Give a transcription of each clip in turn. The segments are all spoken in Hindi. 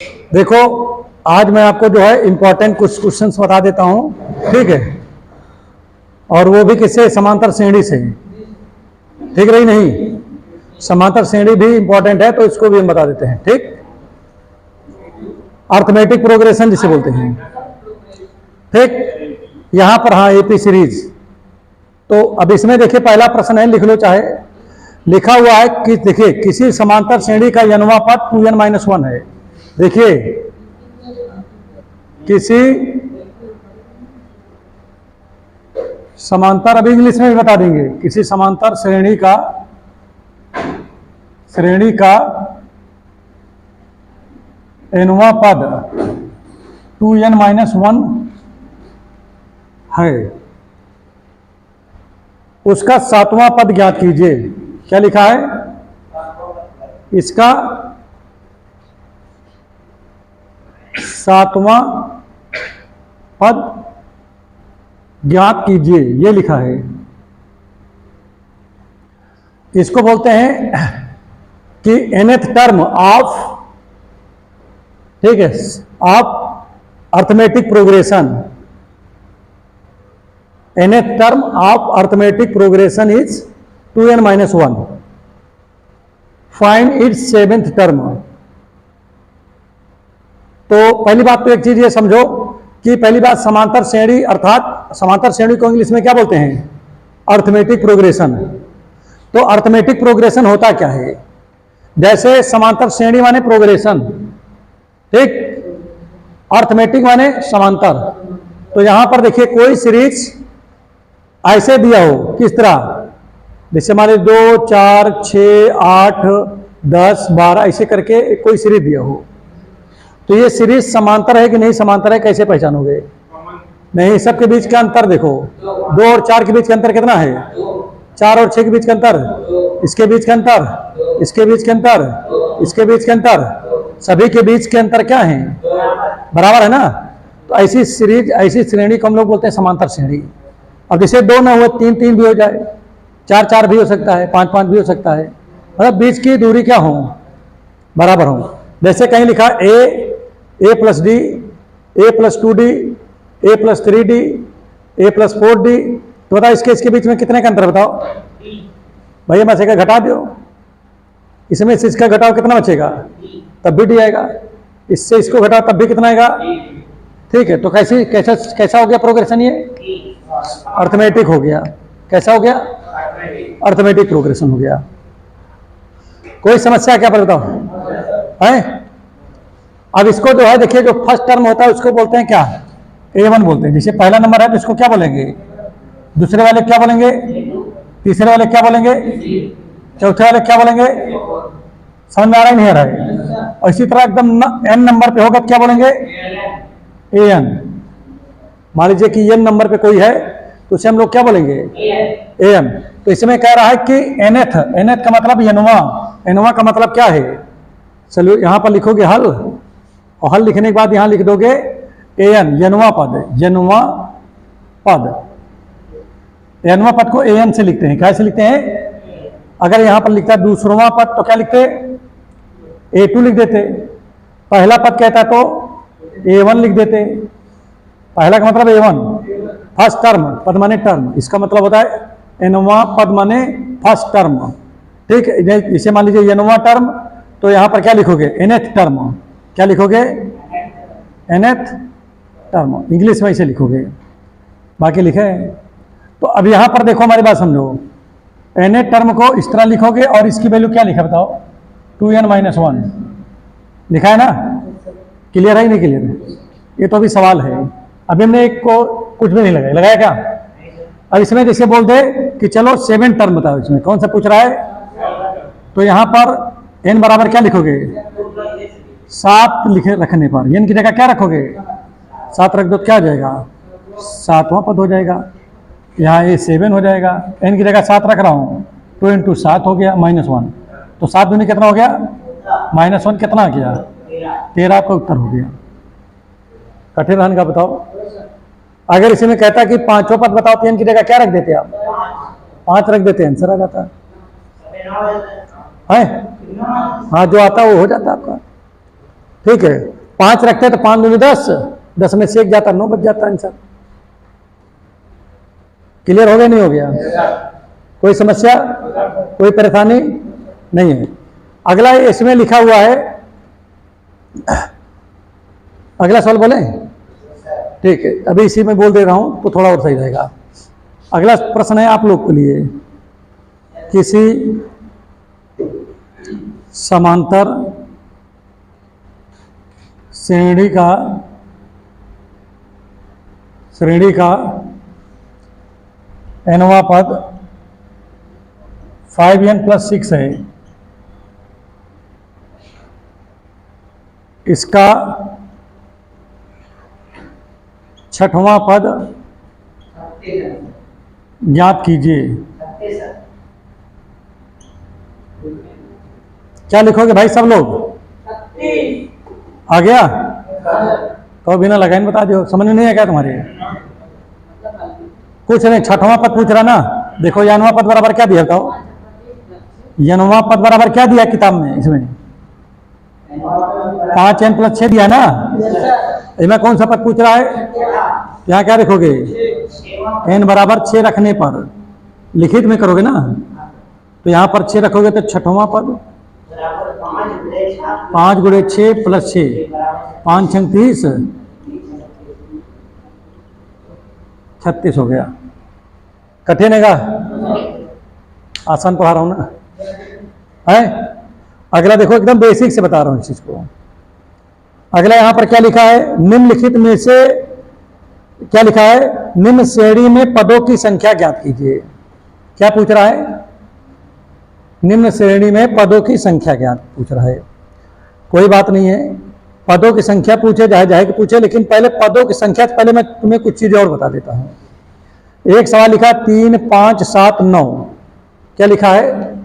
देखो, आज मैं आपको जो है इंपॉर्टेंट कुछ क्वेश्चंस बता देता हूं, ठीक है, और वो भी किससे, समांतर श्रेणी से। ठीक रही नहीं, समांतर श्रेणी भी इंपॉर्टेंट है तो इसको भी हम बता देते हैं। ठीक, अर्थमेटिक प्रोग्रेशन जिसे बोलते हैं। ठीक, यहां पर हाँ एपी सीरीज। तो अब इसमें देखिए पहला प्रश्न है, लिख लो चाहे, लिखा हुआ है कि देखिए किसी समांतर श्रेणी का n वां पद 2n-1 है। देखिए किसी समांतर, अभी इंग्लिश में भी बता देंगे, किसी समांतर श्रेणी का n वां पद 2n-1 है, उसका 7वां पद ज्ञात कीजिए। क्या लिखा है, इसका 7वां पद ज्ञात कीजिए, ये लिखा है। इसको बोलते हैं कि nth टर्म ऑफ, ठीक है, of arithmetic progression. nth term of arithmetic progression is 2n-1। Find its 7th term. तो पहली बात तो एक चीज ये समझो कि पहली बात समांतर श्रेणी, अर्थात समांतर श्रेणी को इंग्लिश में क्या बोलते हैं, अर्थमेटिक प्रोग्रेशन। तो अर्थमेटिक प्रोग्रेशन होता क्या है, जैसे समांतर श्रेणी माने प्रोग्रेशन, ठीक, अर्थमेटिक माने समांतर। तो यहां पर देखिए कोई सीरीज ऐसे दिया हो, किस तरह, जैसे मान लीजिए 2, 4, 6, 8, 10, 12 ऐसे करके कोई सीरीज दिया हो, तो ये सीरीज समांतर है कि नहीं समांतर है, कैसे पहचानोगे? नहीं, सबके बीच का अंतर देखो, 2 और 4 के बीच का अंतर कितना है, 4 और 6 के बीच का अंतर, इसके बीच का अंतर, इसके बीच का अंतर, इसके बीच का अंतर, सभी के बीच के अंतर क्या है, बराबर है ना। तो ऐसी सीरीज, ऐसी श्रेणी को हम लोग बोलते हैं समांतर श्रेणी। अब जैसे 2 ना हुए, 3, 3 भी हो जाए, 4, 4 भी हो सकता है, 5, 5 भी हो सकता है, मतलब बीच की दूरी क्या हो, बराबर हो। जैसे कहीं लिखा a + d, a + 2d, a + 3d, a + 4d, तो बताओ इसके बीच में कितने का अंतर बताओ भैया, बचेगा, घटा दो, इसमें से इसका घटाओ कितना बचेगा, तब भी d आएगा, इससे इसको घटाओ तब भी कितना आएगा, ठीक है। तो कैसा हो गया प्रोग्रेशन, ये अर्थमेटिक हो गया। कैसा हो गया, अर्थमेटिक प्रोग्रेशन हो गया। कोई समस्या क्या पर बताओ है। अब इसको जो है देखिए, जो फर्स्ट टर्म होता है उसको बोलते हैं क्या, a1 बोलते हैं। जैसे पहला नंबर है तो इसको क्या बोलेंगे, दूसरे वाले क्या बोलेंगे, तीसरे वाले क्या बोलेंगे, चौथे वाले क्या बोलेंगे, समझ में आ रहा है नहीं आ रहा है। और इसी तरह एकदम n नंबर पे होगा तो क्या बोलेंगे, an। मान लीजिए कि n नंबर पे कोई है तो उसे हम लोग क्या बोलेंगे, an। तो इसमें कह रहा है कि nth का मतलब n वां का मतलब क्या है। चलो यहां पर लिखोगे हल, और हल लिखने के बाद यहां लिख दोगे n-वां पद, n-वां पद। n-वां पद को an से लिखते हैं, कैसे लिखते हैं, अगर यहां पर लिखता है दूसरवां पद तो क्या लिखते, a2 लिख देते। पहला पद कहता तो a1 लिख देते। पहला का मतलब a1, फर्स्ट टर्म, पद माने टर्म, इसका मतलब होता है n-वां पद माने फर्स्ट टर्म, ठीक है। इसे मान लीजिए n-वां टर्म, तो यहां पर क्या लिखोगे, nth टर्म। क्या लिखोगे, nth टर्म, इंग्लिश में इसे लिखोगे, बाकी लिखे। तो अब यहां पर देखो, हमारी बात समझो, nth टर्म को इस तरह लिखोगे और इसकी वैल्यू क्या लिखा बताओ, 2n-1 लिखा है ना। क्लियर है नहीं क्लियर है, ये तो अभी सवाल है, अभी हमने एक को कुछ भी नहीं लगाया क्या। अब इसमें जैसे बोल दे कि चलो 7 टर्म बताओ, इसमें कौन सा पूछ रहा है, तो यहां पर n बराबर क्या लिखोगे, 7 लिखे रखने पर n की जगह क्या रखोगे, 7 रख दो, क्या हो जाएगा, 7वां पद हो जाएगा। यहाँ ये 7 हो जाएगा, n की जगह 7 रख रहा हूँ, 2 × 7 हो गया -1, तो 7 दूनी कितना हो गया, -1 कितना आ गया, 13 आपका उत्तर हो गया। कठिन रहने का बताओ। अगर इसी में कहता कि 5वां पद बताओ, तो n की जगह क्या रख देते आप, 5 रख देते, आंसर आ जाता है। हाँ, जो आता है वो हो जाता है आपका। ठीक है, 5 रखते तो 5 दूनी 10, 10 में से 1 जाता 9 बच जाता आंसर। क्लियर हो गया नहीं हो गया? कोई समस्या, कोई परेशानी नहीं है। अगला इसमें लिखा हुआ है, अगला सवाल बोले? ठीक है, अभी इसी में बोल दे रहा हूं तो थोड़ा और सही रहेगा। अगला प्रश्न है आप लोग के लिए, किसी समांतर श्रेणी का nवां पद 5n + 6 है, इसका 6वां पद ज्ञात कीजिए। क्या लिखोगे भाई सब लोग? आ गया? कहो बिना लगाइन बता दो, समझ में नहीं आ गया तुम्हारे? कुछ नहीं, 6वां पद पूछ रहा ना। देखो यानवां पद बराबर क्या दिया बताओ? यानवां पद बराबर क्या दिया किताब में? इसमें 5n + 6 दिया ना। इसमें कौन सा पद पूछ रहा है? यहाँ क्या लिखोगे? n बराबर 6 रखने पर, लिखित में करोगे ना, तो यहाँ पर 6 रखोगे तो 6वां पद 5 × 6 + 6, 5 × 30, 36 हो गया। कठिन है का? आसान पढ़ा रहा हूं ना है। अगला देखो, एकदम बेसिक से बता रहा हूं इस चीज को। अगला यहां पर क्या लिखा है? निम्नलिखित में से क्या लिखा है? निम्न श्रेणी में पदों की संख्या ज्ञात कीजिए। क्या पूछ रहा है? निम्न श्रेणी में पदों की संख्या ज्ञात पूछ रहा है। कोई बात नहीं है, पदों की संख्या पूछे जाए कि पूछे, लेकिन पहले पदों की संख्या से पहले मैं तुम्हें कुछ चीजें और बता देता हूं। एक सवाल लिखा 3, 5, 7, 9। क्या लिखा है?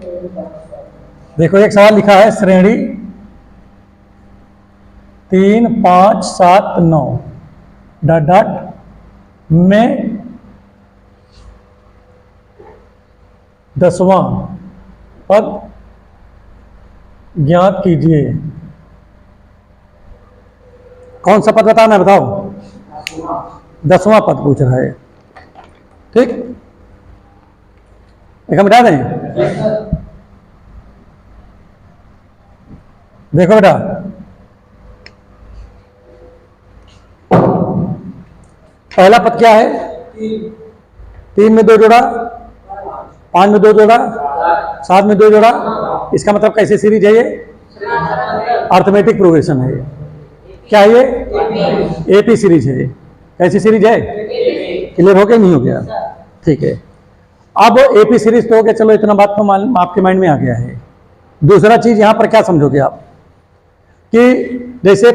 देखो एक सवाल लिखा है श्रेणी 3, 5, 7, 9 डॉट डॉट में 10वां पद ज्ञात कीजिए। कौन सा पद बताना है बताओ? 10वां पद पूछ रहा है। ठीक, एक हम बता दें। देखो बेटा, पहला पद क्या है? 3 में 2 जोड़ा, 5 में 2 जोड़ा, 7 में 2 जोड़ा। इसका मतलब कैसे सीरीज है ये? अर्थमेटिक प्रोग्रेशन है। क्या है ये? एपी सीरीज है। कैसी सीरीज है? क्लियर हो गया नहीं हो गया? ठीक है, अब एपी सीरीज तो हो गया, चलो इतना बात तो आपके माइंड में आ गया है। दूसरा चीज यहां पर क्या समझोगे आप कि जैसे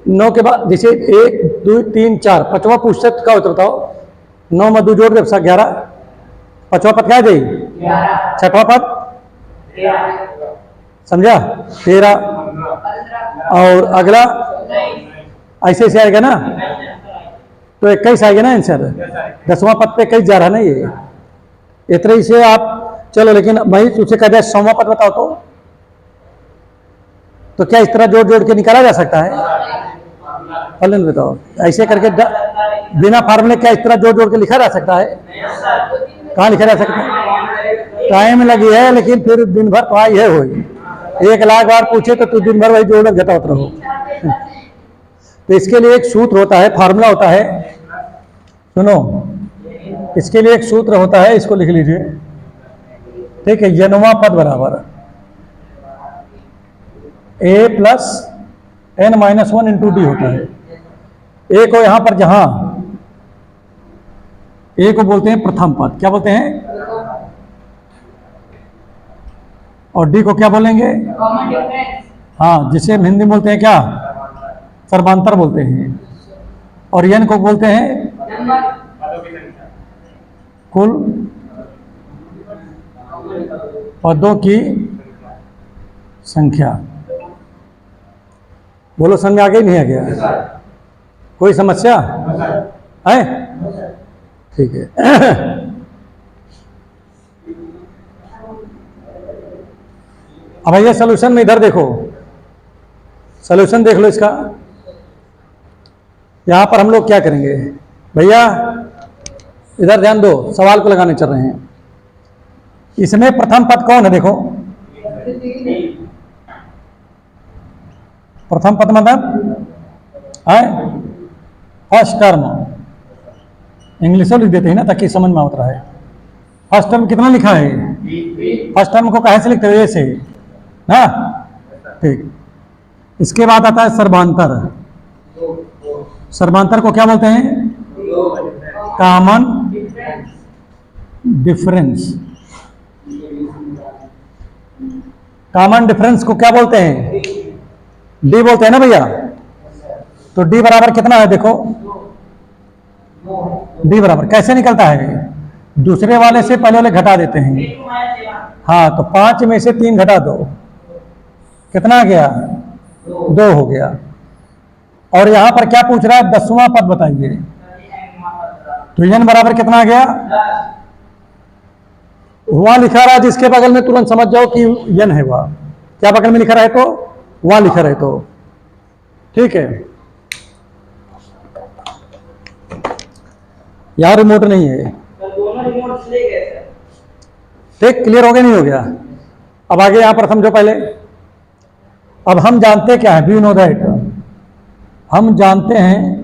9 के बाद जैसे 1, 2, 3, 4, 5वां पूछते क्या होता बताओ? 9 में 2 जोड़ दे 11, 5वां पद क्या है? 6वां पद समझा? 13, और अगला ऐसे ऐसे आएगा ना, तो 21 आएगा ना आंसर। 10वां पद पे 21 जा रहा है ना ये। इतने ही से आप चलो, लेकिन भाई तुझसे कह दिया 100वां पद बताओ तो क्या इस तरह जोड़ जोड़ के निकाला जा सकता है? फलन बताओ, ऐसे करके बिना फार्मूले क्या इस तरह जोड़ जोड़ के लिखा जा सकता है? कहाँ लिखा जा सकता है? टाइम लगी है, लेकिन फिर दिन भर तो आई है वही। 1 लाख बार पूछे तो तू दिन भर वही जोड़ घटावत रहो। तो इसके लिए एक सूत्र होता है, फार्मूला होता है। सुनो, इसके लिए एक सूत्र होता है, इसको लिख लीजिए। ठीक है, n वां पद बराबर a + n - 1 × d होता है। ए को यहां पर जहां ए को बोलते हैं प्रथम पद, क्या बोलते हैं? और डी को क्या बोलेंगे? हाँ, जिसे हम हिंदी में बोलते हैं क्या? सर्वांतर बोलते हैं। और एन को बोलते हैं कुल पदों की संख्या। बोलो, समझ में आ गई नहीं आ गया? कोई समस्या है? ठीक है। अब ये सॉल्यूशन में इधर देखो, सॉल्यूशन देख लो इसका। यहां पर हम लोग क्या करेंगे भैया, इधर ध्यान दो, सवाल को लगाने चल रहे हैं। इसमें प्रथम पद कौन है देखो, प्रथम पद मतलब है फर्स्ट टर्म। इंग्लिश में लिख देते हैं ना ताकि समझ में आता है। फर्स्ट टर्म कितना लिखा है, फर्स्ट टर्म को कहाँ से लिखते हो, ए से ना, ठीक। इसके बाद आता है सर्वांतर। सर्वांतर को क्या बोलते हैं, कॉमन डिफरेंस। कॉमन डिफरेंस को क्या बोलते हैं, डी बोलते हैं ना भैया। तो डी बराबर कितना है देखो, डी बराबर कैसे निकलता है, दूसरे वाले से पहले वाले घटा देते हैं। हाँ, तो 5 में से 3 घटा दो, कितना आ गया, 2 हो गया। और यहां पर क्या पूछ रहा है, 10वां पद बताइए। तो n बराबर कितना आ गया, वहां लिखा रहा है जिसके बगल में तुरंत समझ जाओ कि n है, वह क्या बगल में लिखा रहा है, तो वहां लिखा रहे तो ठीक है। यार रिमोट नहीं है, ठीक, क्लियर हो गया नहीं हो गया। अब आगे यहां पर समझो पहले। अब हम जानते क्या है, वी नो दैट, हम जानते हैं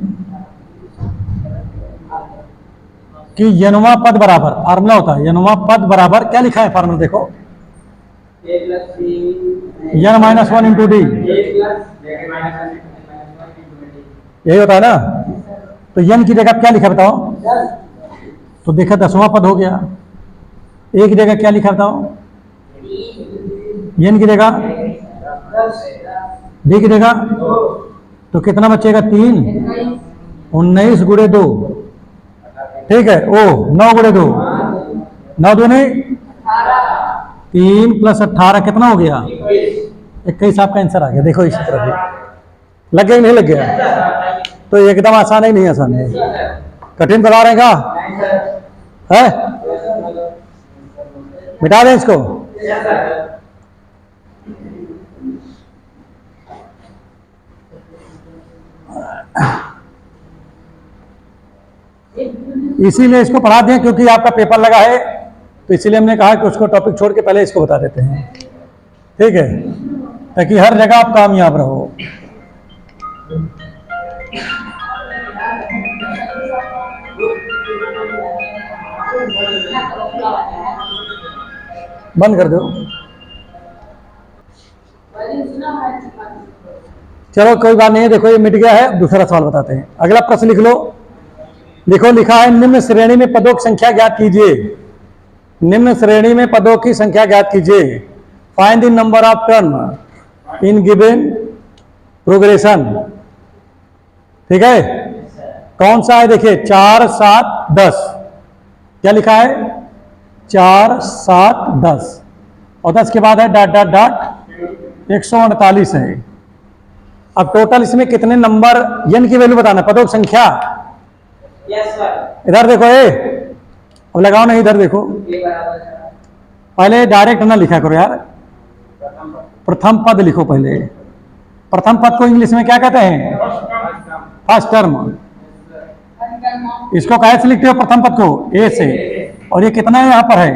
कि यनवा पद बराबर, फार्मूला होता है यनवा पद बराबर, क्या लिखा है फार्मूला देखो, n माइनस 1 इंटू डी, यही होता है ना। तो n की जगह क्या लिखा बताओ, तो देखा 10वां पद हो गया। a की जगह क्या लिखा बताओ, n की जगह, d की जगह, तो कितना बचेगा, 3, 19 गुणे 2, ठीक है, ओ 9 गुणे 2, 9 दूनी 3 प्लस 18 कितना हो गया, 21 आपका आंसर आ गया। देखो इसी तरह भी लग गया नहीं लग गया, तो एकदम आसान है नहीं आसान है, कठिन बता रहे है, मिटा दें इसको। इसीलिए इसको पढ़ा दें क्योंकि आपका पेपर लगा है, तो इसीलिए हमने कहा कि उसको टॉपिक छोड़ के पहले इसको बता देते हैं, ठीक है, ताकि हर जगह आप कामयाब रहो। बंद कर दो, चलो कोई बात नहीं है। देखो ये मिट गया है, दूसरा सवाल बताते हैं। अगला प्रश्न लिख लो। देखो लिखा है, निम्न श्रेणी में पदों की संख्या ज्ञात कीजिए। निम्न श्रेणी में पदों की संख्या ज्ञात कीजिए। Find the number of term in given progression, ठीक है। कौन सा है देखिए, 4, 7, 10, क्या लिखा है, 4, 7, 10, और 10 के बाद है डॉट डॉट डॉट 148 है। अब टोटल इसमें कितने नंबर, n की वैल्यू बताना, पदों की संख्या। इधर देखो, अब लगाओ नहीं, इधर देखो, पहले डायरेक्ट ना लिखा करो यार, प्रथम पद लिखो पहले। प्रथम पद को इंग्लिश में क्या कहते हैं, फर्स्ट टर्म। इसको कैसे लिखते हो प्रथम पद को, ए से, और ये कितना है यहां पर है,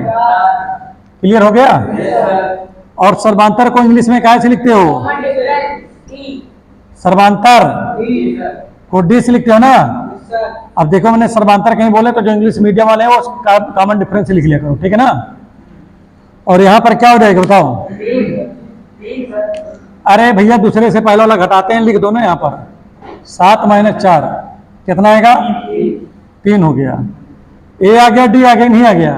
क्लियर हो गया। और सर्वांतर को इंग्लिश में कैसे लिखते हो, सर्वांतर को डी से लिखते हो ना। अब देखो मैंने सर्वांतर कहीं बोले तो जो इंग्लिश मीडियम वाले हैं वो कॉमन डिफरेंस लिख लिया करो, ठीक है ना। और यहां पर क्या हो जाएगा बताओ, अरे भैया दूसरे से पहले वाला घटाते हैं, लिख दो ना यहां पर, 7 - 4 कितना आएगा, 3 हो गया। ए आ गया, डी आ गया, नहीं आ गया।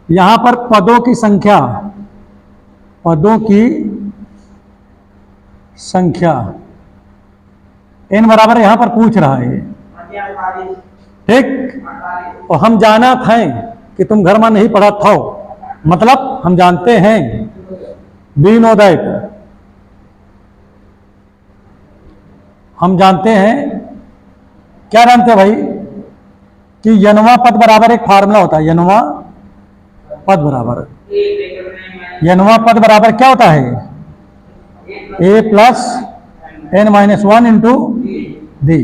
यहां पर पदों की संख्या, पदों की संख्या n बराबर यहां पर पूछ रहा है, ठीक। और हम जाना था कि तुम घर में नहीं पढ़ा था, मतलब हम जानते हैं, वी नो दैट, हम जानते हैं, क्या जानते हैं भाई, कि यनवा पद बराबर एक फार्मूला होता है, यनवा पद बराबर, यनवा पद बराबर क्या होता है, a plus n minus one into d.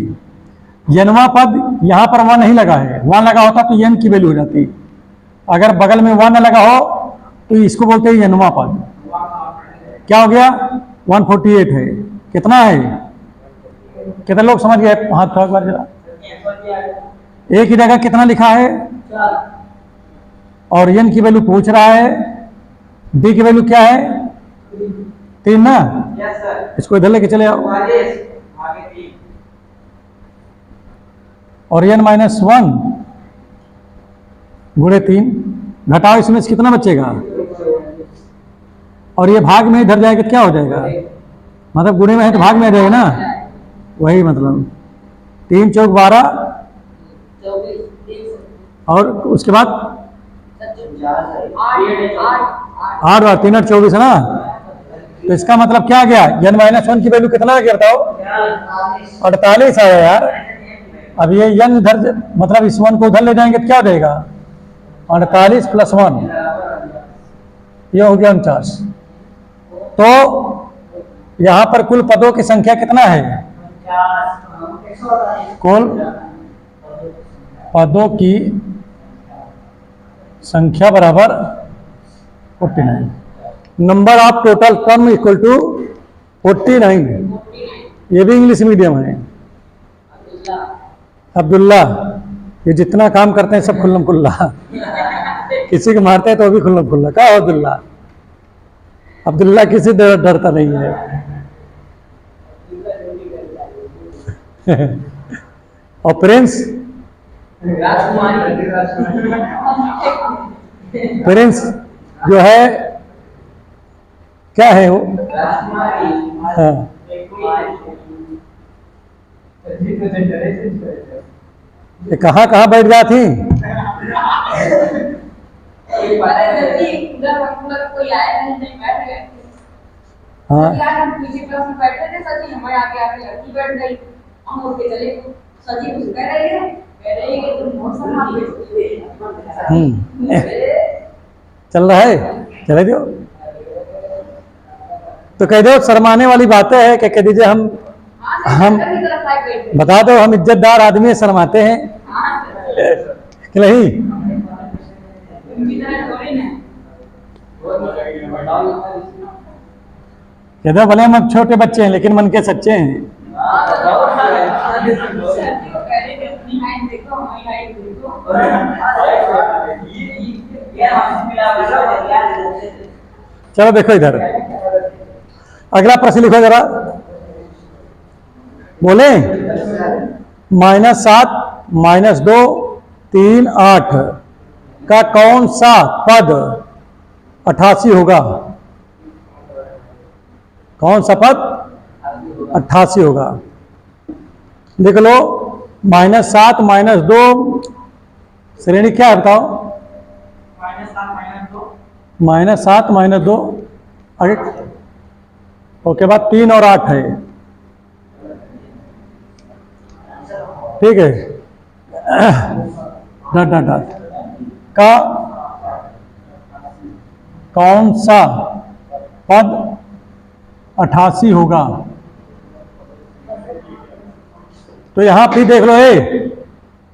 यनवा पद यहाँ पर वन नहीं लगा है, वन लगा होता तो n की वैल्यू हो जाती। अगर बगल में वन लगा हो तो इसको बोलते हैं यनवा पद। क्या हो गया? 148 है। कितना है? कितने लोग समझ गए? हाथ थोड़ा बार जरा। एक ही जगह कितना लिखा है? और n की वैल्यू पूछ रहा है, d की वैल्यू क्या है? 3 ना। इसको इधर लेके चले आओ। और n माइनस वन गुणे 3 घटाओ, इसमें से कितना बचेगा? और ये भाग में इधर जाएगा क्या हो जाएगा? मतलब गुणे में है तो भाग में आ जाएगा ना, वही मतलब 3 चौक 12 और उसके बाद 8 और 3 और 24 है ना। तो इसका मतलब क्या आ गया? n माइनस वन की वैल्यू कितना आ गया बताओ? 48 आया यार। अब ये n इधर मतलब इस वन को उधर ले जाएंगे तो क्या हो जाएगा? 48 प्लस 1, ये हो गया 49। तो यहां पर कुल पदों की संख्या कितना है? कुल पदों की संख्या बराबर 49। Number of total term equal to 49। ये भी इंग्लिश मीडियम है। अब्दुल्ला, ये जितना काम करते हैं सब खुल्लम खुल्ला, किसी को मारते हैं तो भी खुल्लम खुल्ला। क्या हो अब्दुल्ला? अब्दुल्ला किसी डरता नहीं है। और प्रिंस, प्रिंस जो है क्या है वो? हाँ। ये कहाँ कहाँ बैठ गया थी? हाँ। चल रहा है, चले दो। तो कह दो शर्माने वाली बातें है, कह दीजिए हम बता दो हम इज्जतदार आदमी शर्माते हैं कि नहीं? कह दो भले हम छोटे बच्चे हैं लेकिन मन के सच्चे हैं। चलो देखो इधर अगला प्रश्न लिखो जरा। बोले -7 -2 3 8 का कौन सा पद 88 होगा? कौन सा पद 88 होगा? लिख लो। -7 -2 श्रेणी क्या है बताओ? -7 -2 आगे उसके बाद 3 और 8 है। ठीक है। डट डट डट का कौन सा पद 88 होगा? तो यहां भी देख लो,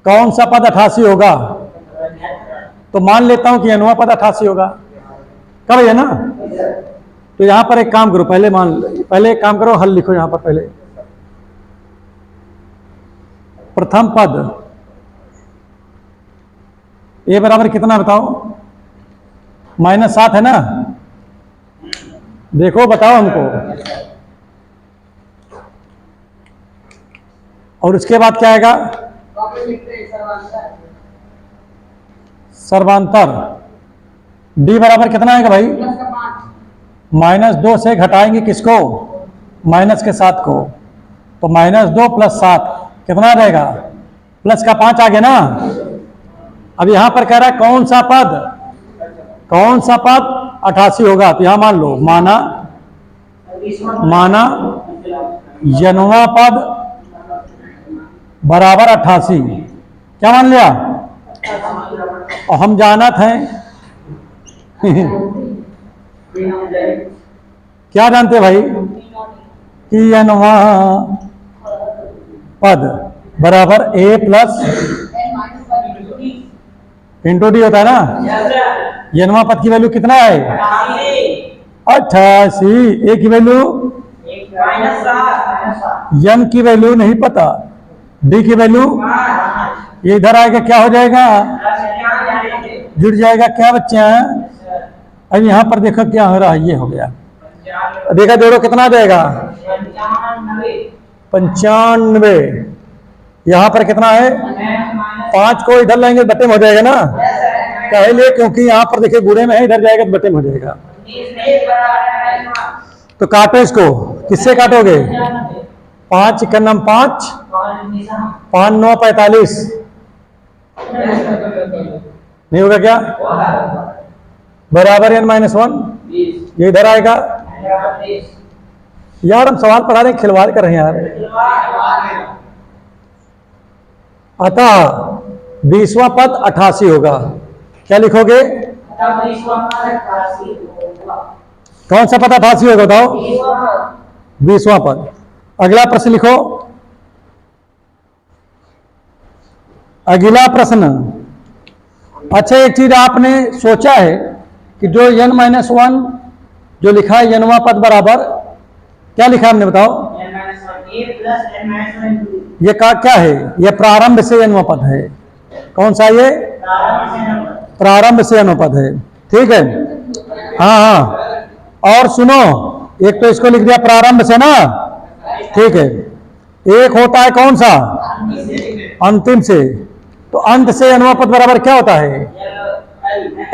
कौन सा पद 88 होगा? तो मान लेता हूं कि अनुवा पद 88 होगा। कब है ना? तो यहां पर एक काम करो, पहले एक काम करो, हल लिखो यहां पर पहले। प्रथम पद ए बराबर कितना बताओ? -7 है ना? देखो बताओ हमको। और उसके बाद क्या आएगा? सर्वांतर डी बराबर कितना आएगा भाई? -2 से घटाएंगे किसको? माइनस के 7 को। तो -2 + 7 कितना रहेगा? प्लस का 5 आ गया ना। अब यहां पर कह रहा है कौन सा पद 88 होगा? तो यहां मान लो, माना यनवा पद बराबर 88। क्या मान लिया? और हम जानत हैं क्या जानते भाई? कि यनवा पद बराबर a प्लस इंटू डी होता है ना। यनवा पद की वैल्यू कितना है? 88। ए की वैल्यू, यन की वैल्यू नहीं पता, डी की वैल्यू, ये इधर आएगा क्या हो जाएगा? जुड़ जाएगा क्या बच्चा? अब यहां पर देखो क्या हो रहा है, ये हो गया। देखा जोड़ो कितना देगा? 95। यहां पर कितना है? 5 को इधर लाएंगे बटे में हो जाएगा ना, पहले क्योंकि यहां पर देखिए गुणे में है, इधर जाएगा तो बटे में हो जाएगा। तो काटो इसको, किससे काटोगे? 5 का नाम 5, 5 9 45 नहीं होगा क्या? बराबर n-1, ये इधर आएगा। यार हम सवाल पढ़ा रहे हैं, खिलवाड़ कर रहे हैं यार। अतः 20वां पद 88 होगा। क्या लिखोगे? कौन सा पद 88 होगा बताओ? 20वां पद। अगला प्रश्न लिखो। अगला प्रश्न, अच्छा एक चीज आपने सोचा है कि जो n-1 जो लिखा है यनवा पद बराबर क्या लिखा है हमने बताओ? ये का क्या है? ये प्रारंभ से यनवा पद है। कौन सा ये? प्रारंभ से यनवा पद है। ठीक है, हाँ हाँ। और सुनो, एक तो इसको लिख दिया प्रारंभ से ना, ठीक है। एक होता है कौन सा? अंतिम से। तो अंत से यनवा पद बराबर क्या होता है?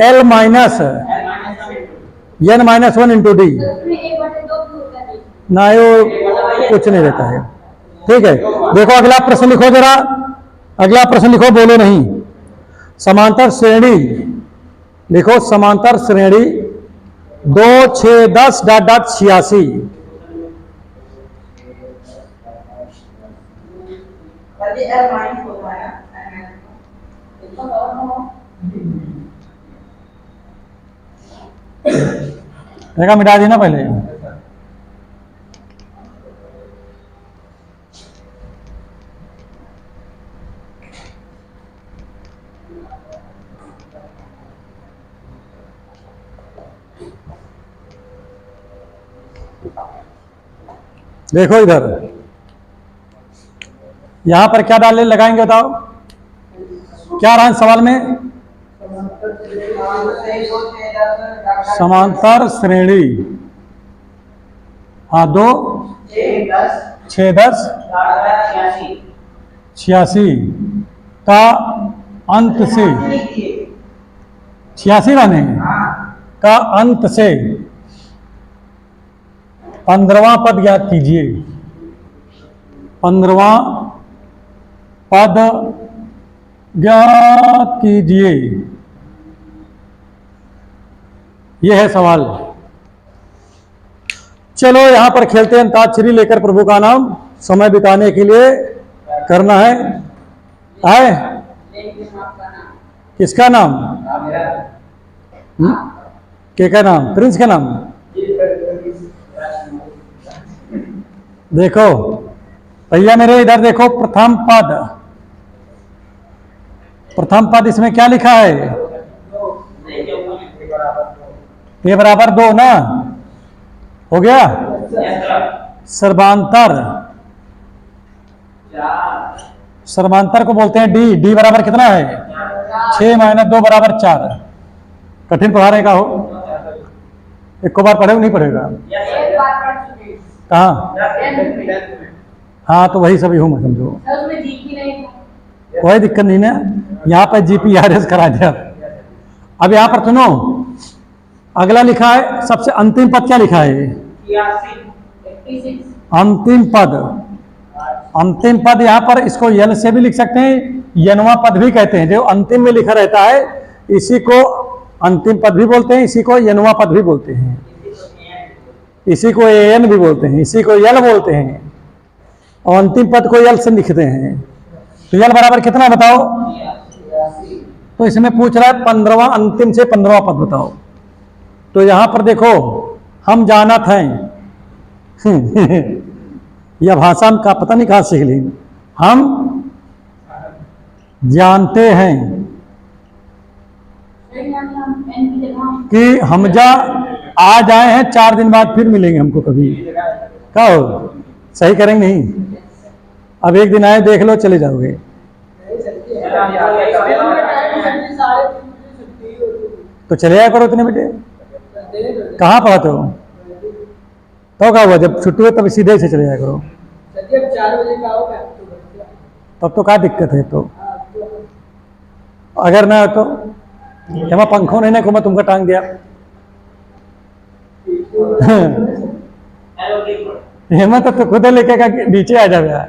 L minus n-1 into D ना, वो कुछ नहीं रहता है। ठीक है, देखो अगला प्रश्न लिखो जरा। अगला प्रश्न लिखो, बोलो नहीं। समांतर श्रेणी लिखो। समांतर श्रेणी 2 6 10 डॉट डॉट 86। देखा, मिटा देना पहले। देखो इधर, यहां पर क्या डालने लगाएंगे बताओ? क्या रहा है सवाल में? समांतर श्रेणी, हाँ 2 6 10 86 का अंत से 86 माने का अंत से 15वां पद ज्ञात कीजिए। 15वां पद ज्ञात कीजिए, यह है सवाल। चलो यहां पर खेलते हैं अंताक्षरी लेकर प्रभु का नाम, समय बिताने के लिए करना है। आए किसका नाम? के का नाम? प्रिंस का नाम। देखो भैया मेरे इधर देखो, प्रथम पद, प्रथम पद इसमें क्या लिखा है? ये बराबर 2 ना, हो गया। सर्वांतर, सर्वांतर को बोलते हैं डी। डी बराबर कितना है? 6 माइनस 2 बराबर 4। कठिन पढ़ाने का हो, एक को बार पढ़े नहीं पढ़ेगा? कहाँ? हाँ तो वही सभी हूँ मैं, समझो कोई दिक्कत नहीं ना। यहाँ पर GPRS करा दिया। अब यहाँ पर सुनो, अगला लिखा है सबसे अंतिम पद, क्या लिखा है? अंतिम पद। अंतिम पद यहाँ पर इसको यल से भी लिख सकते हैं, यनवा पद भी कहते हैं। जो अंतिम में लिखा रहता है इसी को अंतिम पद भी बोलते हैं, इसी को यनवा पद भी बोलते हैं, इसी को AN भी बोलते हैं, इसी को यल बोलते हैं, और अंतिम पद को यल से लिखते हैं। तो यल बराबर कितना बताओ? तो इसमें पूछ रहा है 15वां, अंतिम से 15वां पद बताओ। तो यहां पर देखो, हम जानत हैं यह भाषा का पता नहीं कहाँ सीख ली। हम जानते हैं कि हमजा आज आए हैं, 4 दिन बाद फिर मिलेंगे हमको कभी। क्या हो, सही करेंगे नहीं? अब एक दिन आए देख लो चले जाओगे। तो चले जाया करो इतने बजे। कहाँ पढ़ाते हो? तो क्या हुआ, जब छुट्टी हो तब सीधे से चले जाया करो। 4 बजे का होगा तब तो क्या दिक्कत है? तो अगर ना तो जमा पंखों ने को मैं तुमको टांग दिया। हेमंत तो खुद लेके का नीचे आ जावे यार।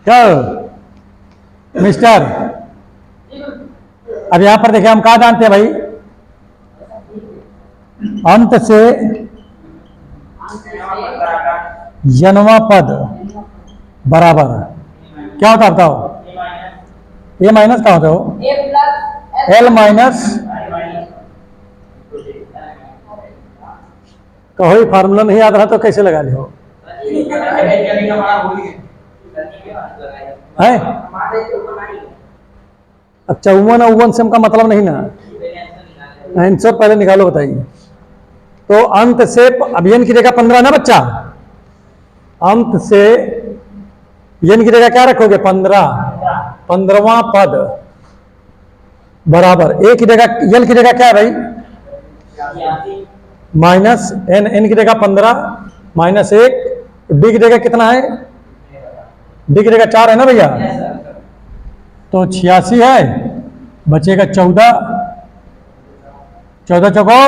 क्या हो? मिस्टर, अब यहां पर देखिए हम कहा जानते हैं भाई, अंत से जन्मा पद बराबर क्या होता बताओ? ए माइनस क्या होता हो? एल माइनस कहो फार्मूला नहीं याद रहा तो कैसे लगा ली हो? है अब 54 और से का मतलब नहीं ना, आंसर पहले निकालो बताइए। तो अंत से अब एन की जगह 15 ना बच्चा, अंत से एन की जगह क्या रखोगे? 15, 15वां पद बराबर ए की जगह एल की जगह क्या है भाई? माइनस एन, एन की जगह 15 माइनस 1, डी की जगह कितना है? डी की जगह 4 है ना भैया, तो 86 है, बचेगा 14, 14 चौको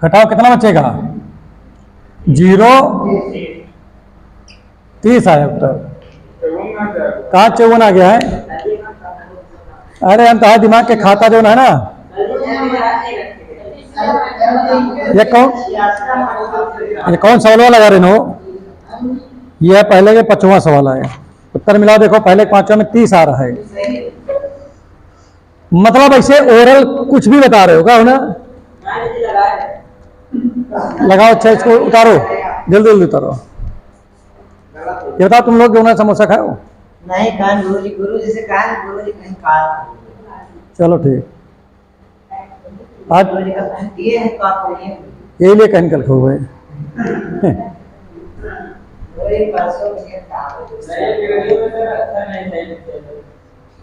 घटाओ कितना बचेगा? 0, 30 आया उत्तर। कहाँ 54 आ गया है? अरे हम तो दिमाग के खाता जो है ना, ये कौन सवाल लगा रहे हो? ये पहले के 5वां सवाल है। उत्तर मिलाओ, देखो पहले 5वां में 30 आ रहा है। मतलब ऐसे ओरल कुछ भी बता रहे हो क्या? हो ना, लगाओ। अच्छा इसको उतारो, जल्दी जल्दी उतारो। ये बताओ तुम लोग जो ना समोसा खाओ? नहीं खान गुरु जी से कहा, गुरु जी कहीं कहा। चलो ठीक, आज ये है तो आप यही लिए कहीं कल खो गए।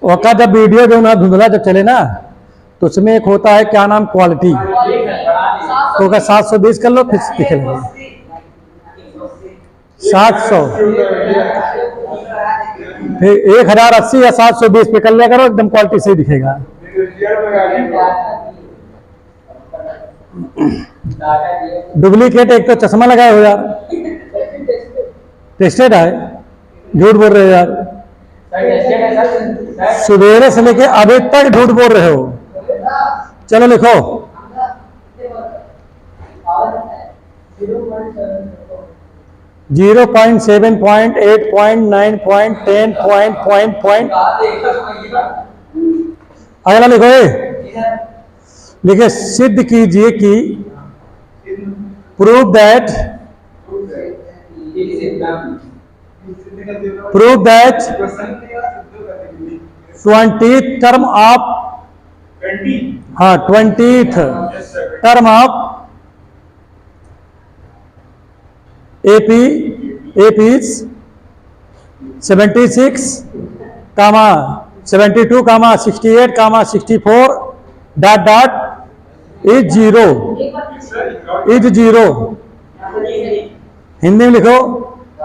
वक़्त जब वीडियो जो ना धुंधला जब चले ना, तो उसमें एक होता है क्या नाम, क्वालिटी। तो अगर 720 कर लो फिर दिखे लगे 700, फिर 1080 या 720 पे कर लिया करो, एकदम क्वालिटी सही दिखेगा। डुप्लीकेट एक तो चश्मा लगाए हो यार, टेस्टेड है, झूठ बोल रहे हो यार। सवेरे से लेके अभी तक झूठ बोल रहे हो। चलो लिखो, 0.7 पॉइंट 8 पॉइंट 9 पॉइंट 10 पॉइंट। अगला लिखो, लिखे सिद्ध कीजिए कि prove that 20th term of, हाँ 20th term of AP is 76, 72, 68, 64 dot is 0, Hindi में लिखो,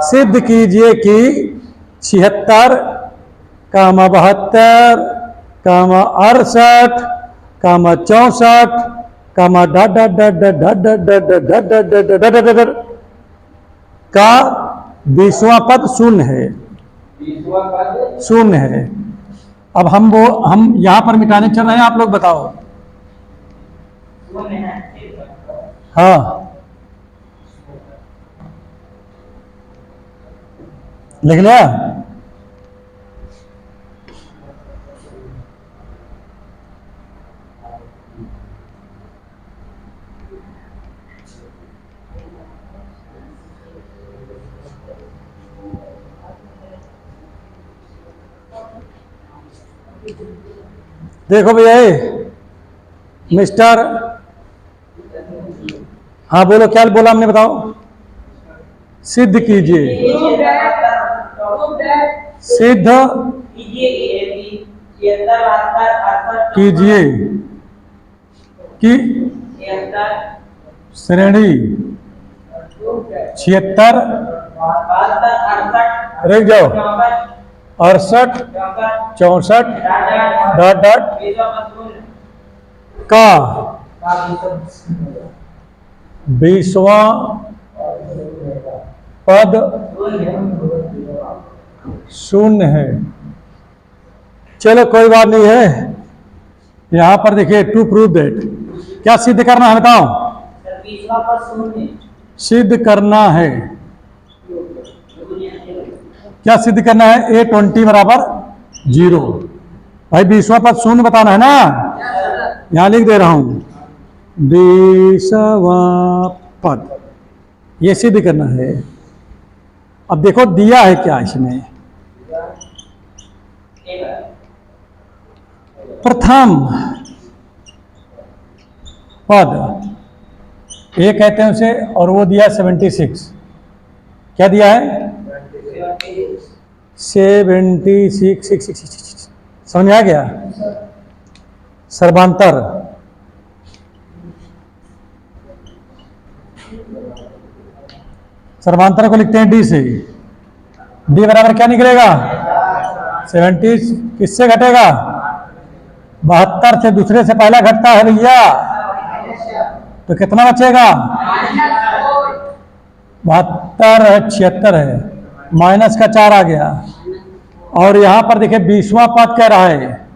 सिद्ध कीजिए कि 76, 72, 68, 64, का 20वां पद शून्य है। शून्य है। अब हम यहां पर मिटाने चल रहे हैं, आप लोग बताओ। हाँ लिख लिया? देखो भैया मिस्टर, हाँ बोलो, क्या बोला हमने, बताओ। सिद्ध कीजिए, सिद्ध कीजिए कि श्रेणी 76, रुक जाओ, 68, 64 डॉट डॉट का 20वां पद शून्य है। चलो कोई बात नहीं है। यहां पर देखिए, टू प्रूव दैट, क्या सिद्ध करना है बताओ। सिद्ध करना है, क्या सिद्ध करना है? A20 बराबर 0। भाई 20वां पद शून्य बताना है ना, यहां लिख दे रहा हूं 20वां पद, ये सिद्ध करना है। अब देखो दिया है क्या इसमें। प्रथम पद ये कहते हैं उसे, और वो दिया 76। क्या दिया है? 76। समझ में आ गया? सर्वांतर, सर्वांतर को लिखते हैं डी से। डी बराबर क्या निकलेगा? 70 किससे घटेगा? 72 से, दूसरे से पहला घटता है भैया, तो कितना बचेगा? 72 है, 76 है, माइनस का 4 आ गया। और यहां पर देखिए 20वां पद कह रहा है,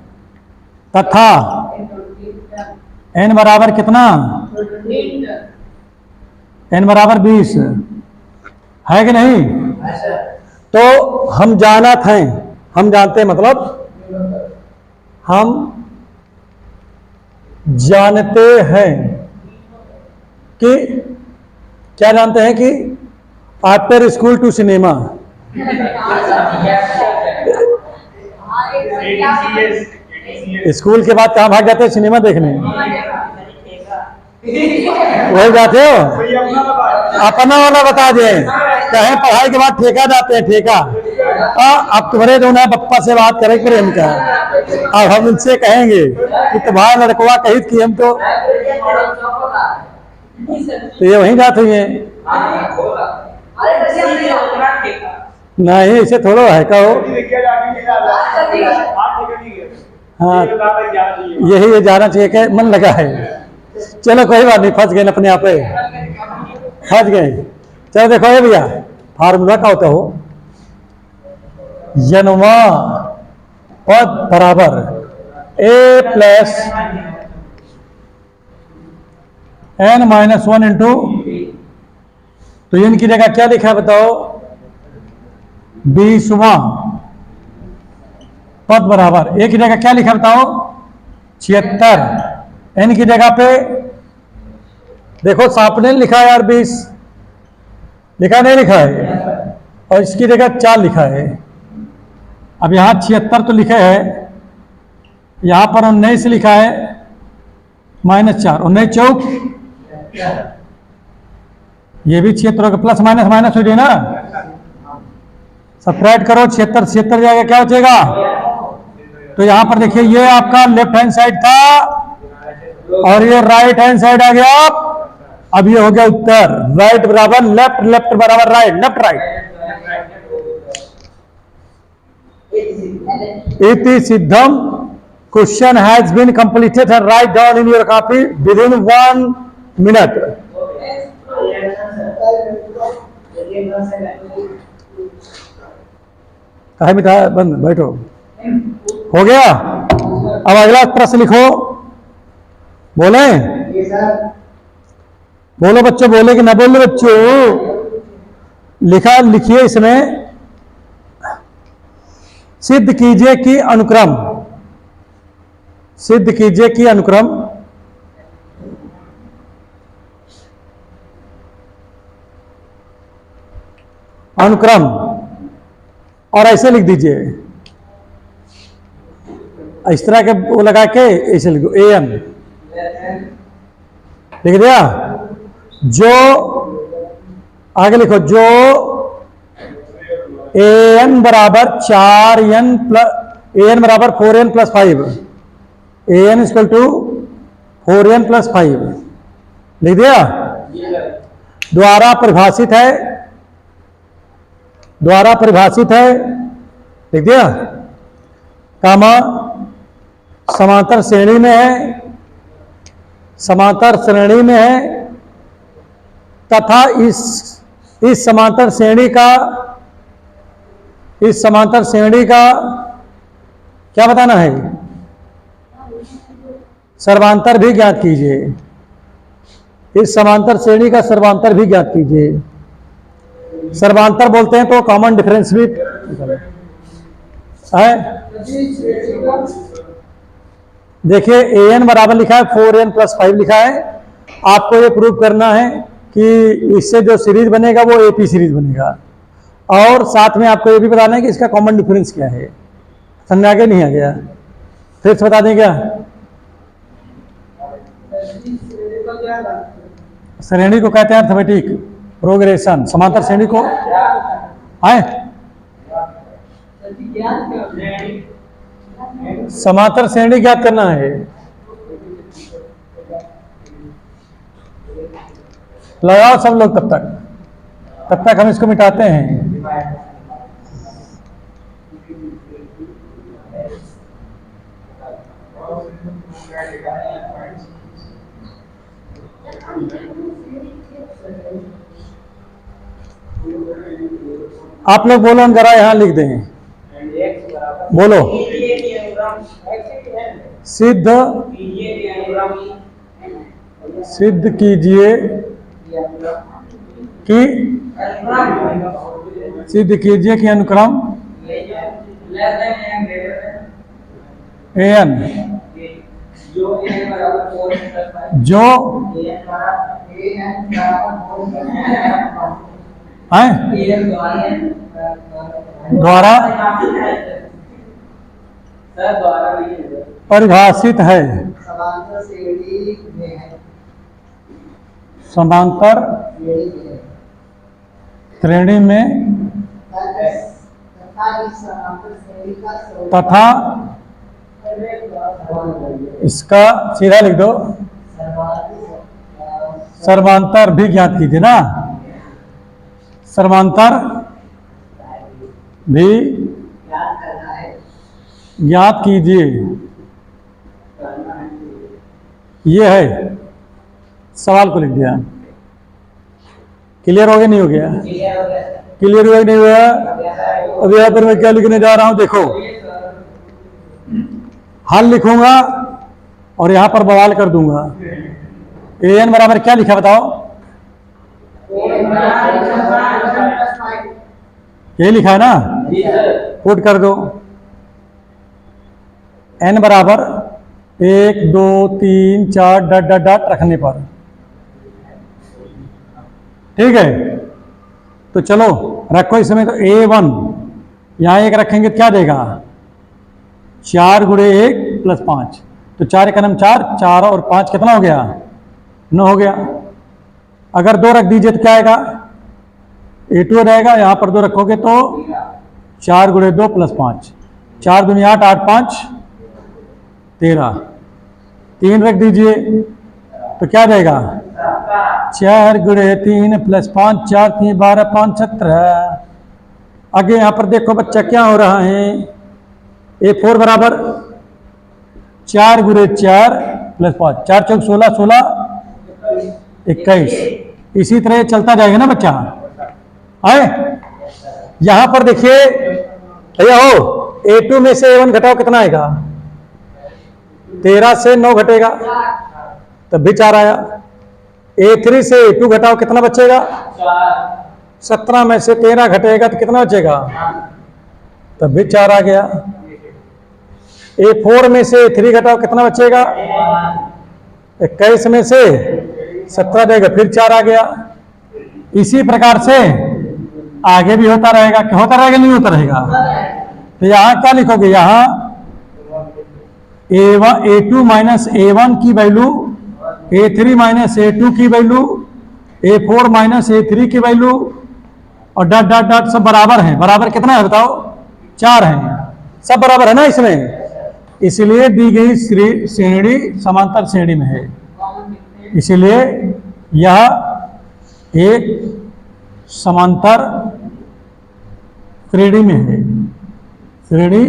तथा n बराबर कितना? n बराबर 20 है कि नहीं? तो हम जानत हैं, हम जानते हैं, मतलब हम जानते हैं कि, क्या जानते हैं कि after school to cinema, school के बाद कहाँ भाग जाते हैं? सिनेमा देखने। वही जाते हो? अपना वाला बता दें, कहें पढ़ाई के बाद ठेका जाते हैं, ठेका। अब तुम्हारे जो ना पप्पा से बात करें प्रेम का, अब हम उनसे कहेंगे कि तुम्हारा लड़कवा कही कि हम तो ये वहीं जात हुई है। नहीं ऐसे थोड़ा है कहो। हाँ यही ये जाना चाहिए, क्या मन लगा है। चलो कोई बात नहीं, फंस गए अपने आप पे, फंस गए। चलो देखो ये भैया, फार्मूला क्या होता हो, यनवा पद बराबर a प्लस n-1 इंटू, तो n की जगह क्या लिखा है बताओ? 20वां पद बराबर a की जगह क्या लिखा बताओ? 76। n की जगह पे देखो सांप ने लिखा है यार 20, लिखा नहीं लिखा है, और इसकी जगह 4 लिखा है। अब यहाँ 76 तो लिखे है, यहाँ पर 19 लिखा है, -4, 19 चौक, ये भी 76 प्लस माइनस माइनस हो जाए ना, सब्ट्रैक्ट करो, 76 जाएगा, क्या बचेगा? तो यहाँ पर देखिए ये आपका लेफ्ट हैंड साइड था और ये राइट हैंड साइड आ गया। अब ये हो गया उत्तर, राइट बराबर लेफ्ट, लेफ्ट बराबर राइट, लेफ्ट राइट। इति सिद्धम, question has been completed and write down in your copy within 1 minute. कहे मिटा बंद, बैठो, हो गया। अब अगला प्रश्न लिखो, बोले बोलो बच्चों, बोले कि ना बोले बच्चों? लिखा, लिखिए इसमें, सिद्ध कीजिए कि अनुक्रम, सिद्ध कीजिए कि अनुक्रम अनुक्रम, और ऐसे लिख दीजिए इस तरह के वो लगा के इसे लिखो AN, लिख दिया। जो आगे लिखो, जो AN बराबर 4n प्लस AN बराबर 4n plus 5, AN equal to 4n plus 5 लिख दिया। द्वारा परिभाषित है, द्वारा परिभाषित है, लिख दिया। कामा समांतर श्रेणी में है, समांतर श्रेणी में है, तथा इस समांतर श्रेणी का, इस समांतर श्रेणी का क्या बताना है, सर्वांतर भी ज्ञात कीजिए। इस समांतर श्रेणी का सर्वांतर भी ज्ञात कीजिए। सर्वांतर बोलते हैं तो कॉमन डिफरेंस भी है। देखिए AN बराबर लिखा है 4n प्लस 5 लिखा है। आपको ये प्रूव करना है कि इससे जो सीरीज बनेगा वो AP सीरीज बनेगा, और साथ में आपको ये भी बताना है कि इसका कॉमन डिफरेंस क्या है। समझ आ गया नहीं आ गया? फिर से बता दें क्या? श्रेणी को कहते हैं अर्थमेटिक प्रोग्रेशन। समांतर श्रेणी को आए, समांतर श्रेणी ज्ञात करना है। लगाओ सब लोग, तब तक हम इसको मिटाते हैं। आप लोग बोलो, हम जरा यहां लिख दें। बोलो, सिद्ध सिद्ध कीजिए कि, सिद्ध कीजिए कि अनुक्रम AN जो द्वारा परिभाषित है, समांतर श्रेणी में तथा इसका सीधा लिख दो, सर्वांतर भी ज्ञात कीजिए ना, सर्वांतर भी ज्ञात कीजिए। ये है, सवाल को लिख दिया। क्लियर हो गया नहीं हो गया? क्लियर हुआ नहीं हुआ? अब यहां पर मैं क्या लिखने जा रहा हूं, देखो हल लिखूंगा और यहां पर बवाल कर दूंगा। AN बराबर क्या लिखा बताओ? ये लिखा है ना, पुट कर दो। N बराबर 1 2 3 4 डॉट डॉट डॉट रखने पर, ठीक है। तो चलो रखो इसमें। तो A1 यहां 1 रखेंगे तो क्या देगा? 4 गुणे 1 प्लस 5, तो 4 एक नम 4, 4 और 5 कितना हो गया? 9 हो गया। अगर 2 रख दीजिए तो क्या आएगा? A2 हो जाएगा। यहाँ पर 2 रखोगे तो 4 गुणे 2 प्लस 5, 4 दूनी 8, 8 5 13, 3 रख दीजिए तो क्या देगा? 4 गुणे 3 प्लस 5, 4 3 12 5 17। आगे यहाँ पर देखो बच्चा क्या हो रहा है। A4 बराबर 4 गुणे 4 प्लस 5, 4 चौक 16, 16 21। इसी तरह चलता जाएगा ना बच्चा। आए यहां पर देखिए, A2 में से A1 घटाओ कितना आएगा? 13 से 9 घटेगा तब भी 4 आया। A3 से A2 घटाओ कितना बचेगा? 17 में से 13 घटेगा तो कितना बचेगा? तब भी 4 आ गया। A4 में से A3 घटाओ कितना बचेगा? 21 में से 17 देगा, फिर 4 आ गया। इसी प्रकार से आगे भी होता रहेगा। क्या होता रहेगा? नहीं होता रहेगा। तो यहां क्या लिखोगे? यहां A2 माइनस A1 की वैल्यू, A3 माइनस A2 की वैल्यू, A4 माइनस A3 की वैल्यू, और डॉट डॉट डॉट सब बराबर हैं। बराबर कितना है बताओ? 4 हैं। सब बराबर है ना इसमें, इसलिए दी गई श्रेणी समांतर श्रेणी में है। इसलिए यह एक समांतर श्रेणी में है, श्रेणी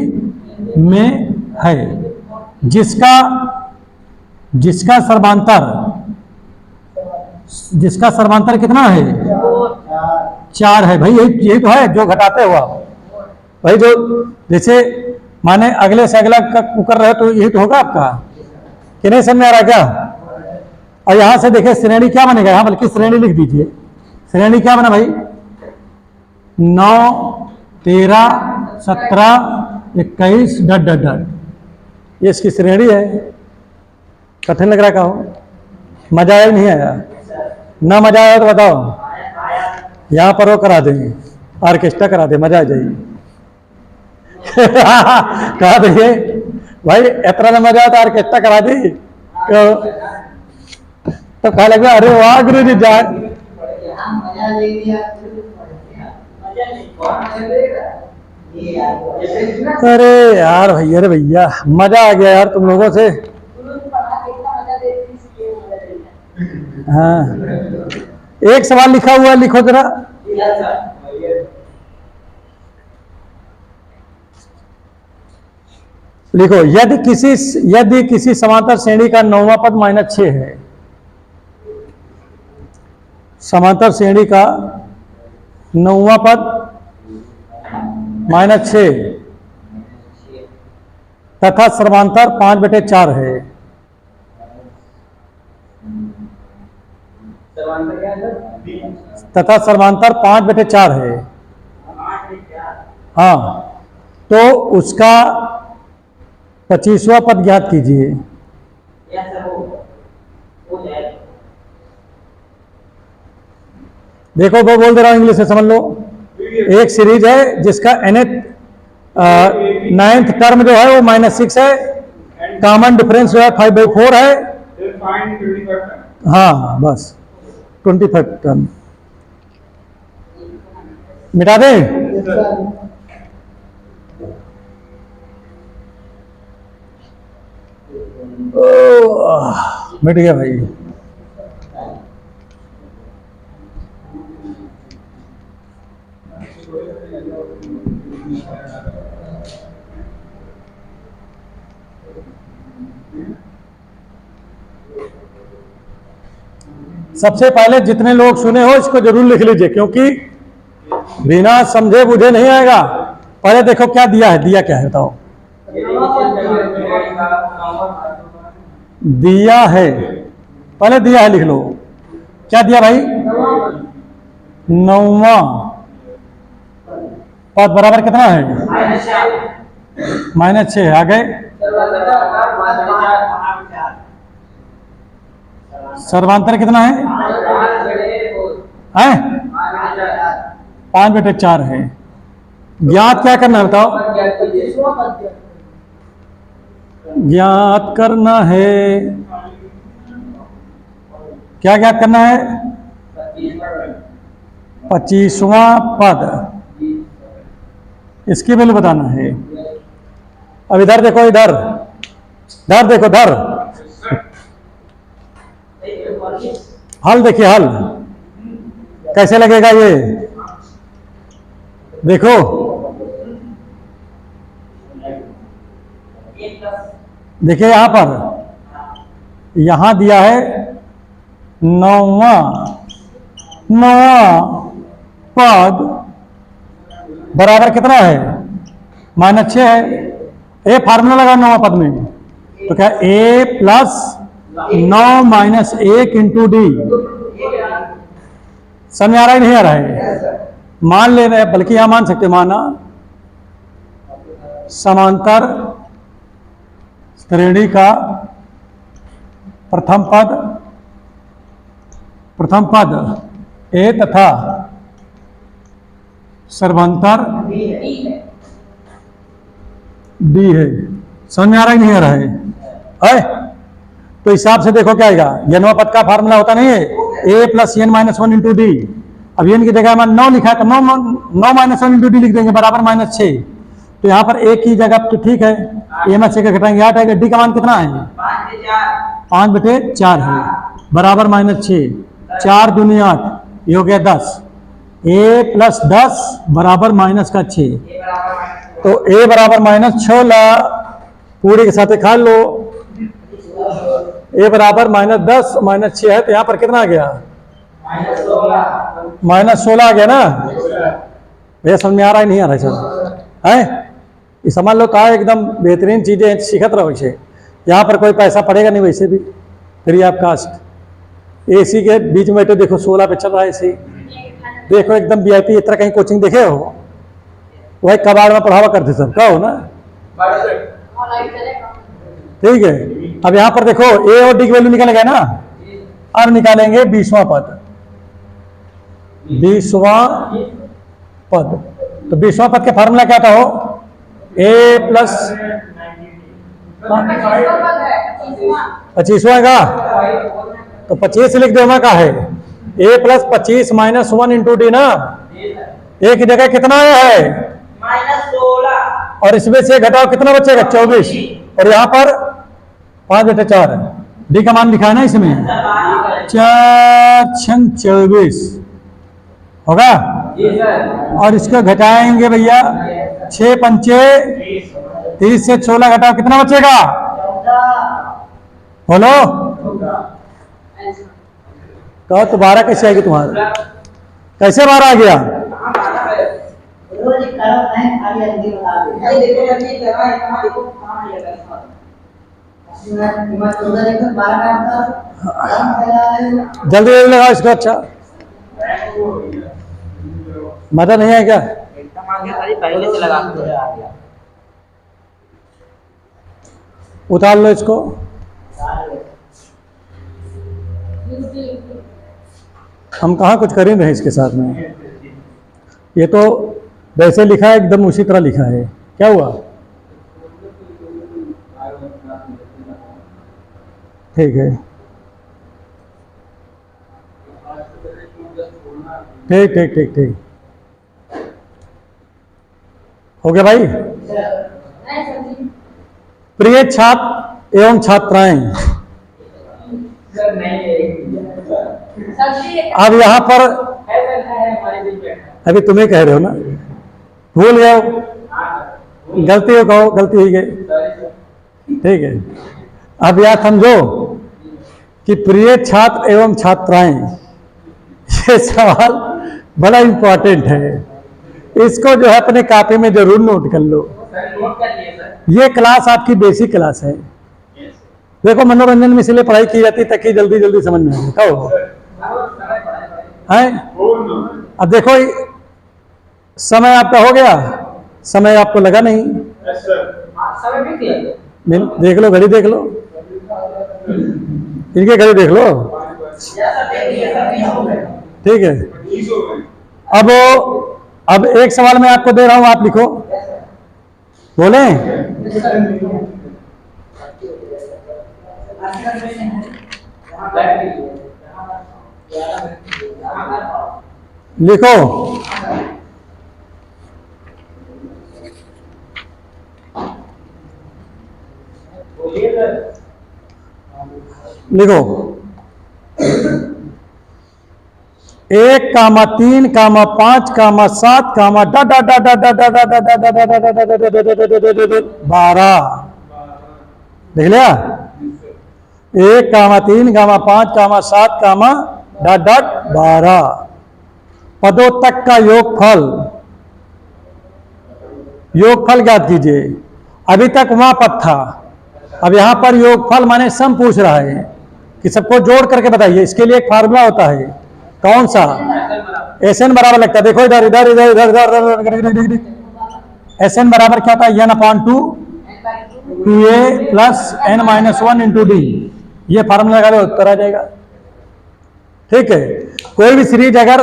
में है, जिसका सर्वांतर कितना है? 4 है। भाई यही तो है जो घटाते हुआ भाई, जो जैसे माने अगले से अगला कर रहे हो तो यही तो होगा आपका, कि नहीं समझ में आ रहा क्या? और यहां से देखिए श्रेणी क्या बनेगा, यहां बल्कि श्रेणी लिख दीजिए। श्रेणी क्या बना भाई? 9, 13, 17, 21 डट डट डट, ये इसकी श्रेणी है। कठिन लग रहा का हो? मजा आया नहीं आया? ना मजा आया तो बताओ, यहां पर वो करा देंगे, ऑर्केस्ट्रा करा दे, मजा आ जाएगी। कहा देखिए भाई, इतना ना मजा आता ऑर्केस्ट्रा करा दी तो कहा लगे अरे वाह गुरु जी जाए। अरे यार भैया, अरे भैया मजा आ गया यार तुम लोगों से। हाँ, एक सवाल लिखा हुआ है, लिखो जरा। लिखो, यदि किसी समांतर श्रेणी का 9वां पद -6 है, समांतर श्रेणी का 9वां पद -6 तथा सर्वांतर 5/4 है, तथा सर्वांतर 5/4 है, हाँ, तो उसका 25वां पद ज्ञात कीजिए। देखो वो बोल दे रहा हूं, इंग्लिश में समझ लो। एक सीरीज है जिसका नाइन्थ टर्म जो है वो -6 है, कॉमन डिफरेंस जो है 5/4 है, हाँ बस 25 टर्म मिटा दें। मिट गया भाई। सबसे पहले जितने लोग सुने हो इसको जरूर लिख लीजिए, क्योंकि बिना समझे बुझे नहीं आएगा। पहले देखो क्या दिया है, दिया क्या है बताओ? दिया है, पहले दिया है लिख लो। क्या दिया भाई? 9वां पद बराबर कितना है? -6। आगे सर्वांतर कितना है? 5/4 है। ज्ञात क्या करना है बताओ? ज्ञात करना है, क्या ज्ञात करना है? 25वां पद, इसकी वैल्यू बताना है। अब इधर देखो, इधर देखो, इधर हल देखिए, हल कैसे लगेगा ये देखो। देखिए यहां पर, यहां दिया है 9वां पद बराबर कितना है? -6 है। ए फार्मूला लगा 9वां पद में, तो क्या a + 9 - 1 × d। समझ आ रहा है नहीं आ रहा है? मान ले रहे हैं, बल्कि यहां मान सकते, माना समांतर श्रेणी का प्रथम पद a तथा सर्वांतर d है। समझ में आ रहा है नहीं आ रहा है? है। तो हिसाब से देखो क्या आएगा, n पद का फार्मूला होता नहीं है a plus n minus one into D. अब n की जगह हमारा 9 लिखा है तो 9 माइनस वन इंटू डी लिख देंगे बराबर -6। तो यहाँ पर a की जगह तो ठीक है, a में 6 का घटाएंगे 8 आएगा। डी का मान कितना है 5/4 है बराबर -6, 4 दूनी 8, ये हो गया 10। a प्लस 10 बराबर -6। तो a बराबर -6 ला पूरी के साथ खा लो। a बराबर -10 -6 है तो यहाँ पर कितना आ गया -16 आ गया ना। भैया समझ में आ रहा है नहीं आ रहा है सर है? ये समझ लो कहा एकदम बेहतरीन चीजें सीखत रहो इसे। यहाँ पर कोई पैसा पड़ेगा नहीं वैसे भी, फ्री ऑफ कास्ट। एसी के बीच में बैठे देखो 16 पे चल रहा है एसी, देखो एकदम वीआईपी। इतना कहीं कोचिंग देखे हो? वही कबाड़ में पढ़ावा करते सब का हो ना, ठीक है। अब यहाँ पर देखो ए और डी की वैल्यू निकल गया ना। अब निकालेंगे 20वां पद, 20वां पद। तो 20वां पद के फार्मूला क्या था हो, ए प्लस 25वां का, तो 25 लिख दो का है a plus 25 minus 1 into D ना। ए की जगह कितना आया है -16 और इसमें से घटाओ कितना बचेगा 24 और यहाँ पर 5/4 है। डी का मान लिखा है ना इसमें 4 छंग 24 होगा। और इसको घटाएंगे भैया 6 पंचे 30 से 16 घटाओ कितना बचेगा बोलो। कहो तो 12 कैसे आएगी तुम्हारा, कैसे 12 आ गया? जल्दी जल्दी लगाओ इसको। अच्छा मजा नहीं है क्या? पहले से लगा उतार लो इसको। हम कहाँ कुछ कर ही रहे इसके साथ में, ये तो वैसे लिखा है एकदम उसी तरह लिखा है। क्या हुआ? ठीक है, ठीक ठीक ठीक ठीक हो गया भाई। प्रिय छात्र एवं छात्राएं, अब यहाँ पर अभी तुम्हें कह रहे हो ना, भूल गए हो, गलती हो कहो गलती हो गई, ठीक है। अब यह समझो कि प्रिय छात्र एवं छात्राएं, ये सवाल बड़ा इंपॉर्टेंट है, इसको जो है अपने कॉपी में जरूर नोट कर लो। ये क्लास आपकी बेसिक क्लास है। देखो मनोरंजन में इसलिए पढ़ाई की जाती है ताकि जल्दी जल्दी समझ में आए। कहो है? अब देखो समय आपका हो गया, समय आपको लगा नहीं, देख लो घड़ी देख लो, इनके घड़ी देख लो, ठीक है। अब एक सवाल मैं आपको दे रहा हूं, आप लिखो, बोले लिखो। लिखो 1, 3, 5, 7, 12 देख लिया। 1, 3, 5, 7, 12 पदों तक का योगफल ज्ञात कीजिए। अभी तक वहां पद था, अब यहां पर योगफल माने सम पूछ रहा है कि सबको जोड़ करके बताइए। इसके लिए एक फार्मूला होता है, कौन सा? एसएन बराबर लगता है, देखो इधर इधर इधर इधर इधर एसएन बराबर क्या होता है? n/2 2a plus n-1 into D. ये फार्मूला लगा लो, उत्तर आ जाएगा। ठीक है, कोई भी सीरीज अगर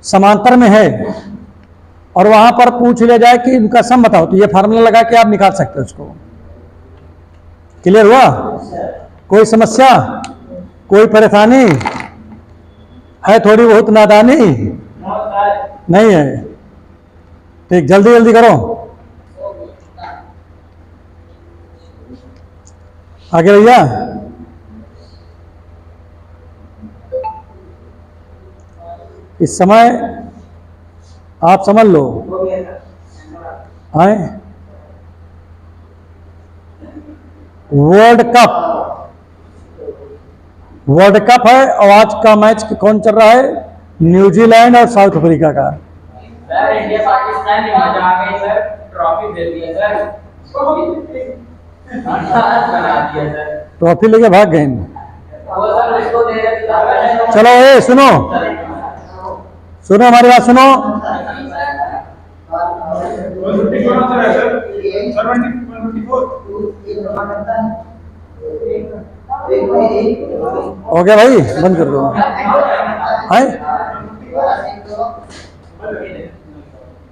समांतर में है और वहां पर पूछ लिया जाए कि इनका सम बताओ, तो ये फार्मूला लगा के आप निकाल सकते हो उसको। क्लियर हुआ? कोई समस्या, कोई परेशानी है? थोड़ी बहुत नादानी नहीं है? ठीक, जल्दी जल्दी करो। आगे भैया, इस समय आप समझ लो, हो गया था। आए वर्ल्ड कप, वर्ल्ड कप है और आज का मैच कौन चल रहा है? न्यूजीलैंड और साउथ अफ्रीका का। सर इंडिया पाकिस्तान की मजा आ गई सर, ट्रॉफी दे दिया सर, बना दिया सर, ट्रॉफी लेके भाग गए। वो सर उसको दे दिया। चलो ए सुनो, सुनो हमारी बात सुनो। हो गया भाई, बंद कर दो। है